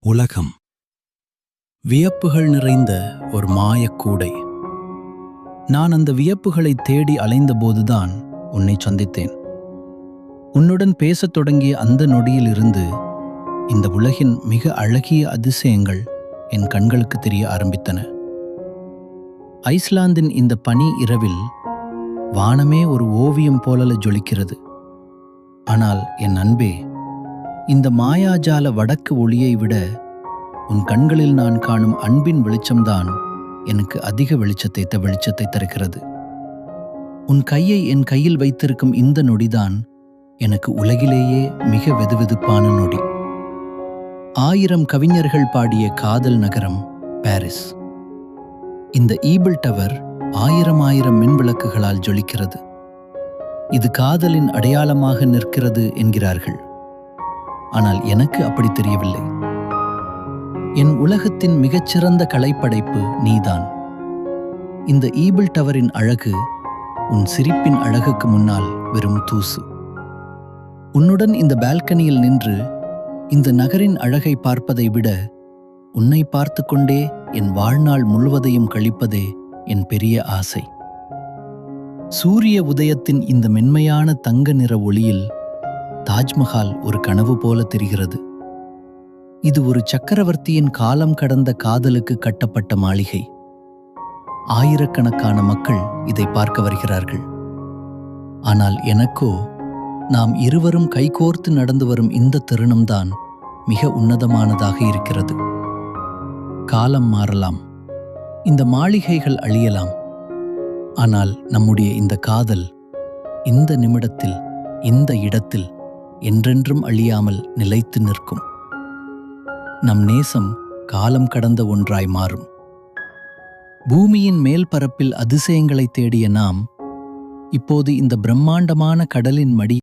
உலகம் வியப்புகள் நிறைந்த ஒரு மாயக்கூடை. நான் அந்த வியப்புகளை தேடி அலைந்தபோதுதான் உன்னை சந்தித்தேன். உன்னுடன் பேசத் தொடங்கிய அந்த நொடியிலிருந்து இந்த உலகின் மிக அழகிய அதிசயங்கள் என் கண்களுக்கு தெரிய ஆரம்பித்தன. ஐஸ்லாந்தின் இந்த பனி இரவில் வானமே ஒரு ஓவியம் போலல ஜொலிக்கிறது. ஆனால் என் அன்பே, இந்த மாயாஜால வடக்கு ஒளியை விட உன் கண்களில் நான் காணும் அன்பின் வெளிச்சம்தான் எனக்கு அதிக வெளிச்சத்தை தருகிறது. உன் கையை என் கையில் வைத்திருக்கும் இந்த நொடிதான் எனக்கு உலகிலேயே மிக வெதுவெதுப்பான நொடி. 1000 கவிஞர்கள் பாடிய காதல் நகரம் பாரிஸ். இந்த ஈபிள் டவர் 1000 மின்விளக்குகளால் ஜொலிக்கிறது. இது காதலின் அடையாளமாக நிற்கிறது என்கிறார்கள். ஆனால் எனக்கு அப்படி தெரியவில்லை. என் உலகத்தின் மிகச்சிறந்த கலைப்படைப்பு நீதான். இந்த ஈபிள் டவரின் அழகு உன் சிரிப்பின் அழகுக்கு முன்னால் வெறும் தூசு. உன்னுடன் இந்த பால்கனியில் நின்று இந்த நகரின் அழகை பார்ப்பதை விட உன்னை பார்த்து கொண்டே என் வாழ்நாள் முழுவதையும் கழிப்பதே என் பெரிய ஆசை. சூரிய உதயத்தின் இந்த மென்மையான தங்க நிற ஒளியில் தாஜ்மஹால் ஒரு கனவு போல தெரிகிறது. இது ஒரு சக்கரவர்த்தியின் காலம் கடந்த காதலுக்கு கட்டப்பட்ட மாளிகை. ஆயிரக்கணக்கான மக்கள் இதை பார்க்க வருகிறார்கள். ஆனால் எனக்கோ நாம் இருவரும் கைகோர்த்து நடந்து வரும் இந்த தருணம்தான் மிக உன்னதமானதாக இருக்கிறது. காலம் மாறலாம், இந்த மாளிகைகள் அழியலாம், ஆனால் நம்முடைய இந்த காதல் இந்த நிமிடத்தில் இந்த இடத்தில் என்றென்றும் அழியாமல் நிலைத்து நிற்கும். நம் நேசம் காலம் கடந்த ஒன்றாய் மாறும். பூமியின் மேல் பரப்பில் அதிசயங்களை தேடிய நாம் இப்போது இந்த பிரம்மாண்டமான கடலின் மடி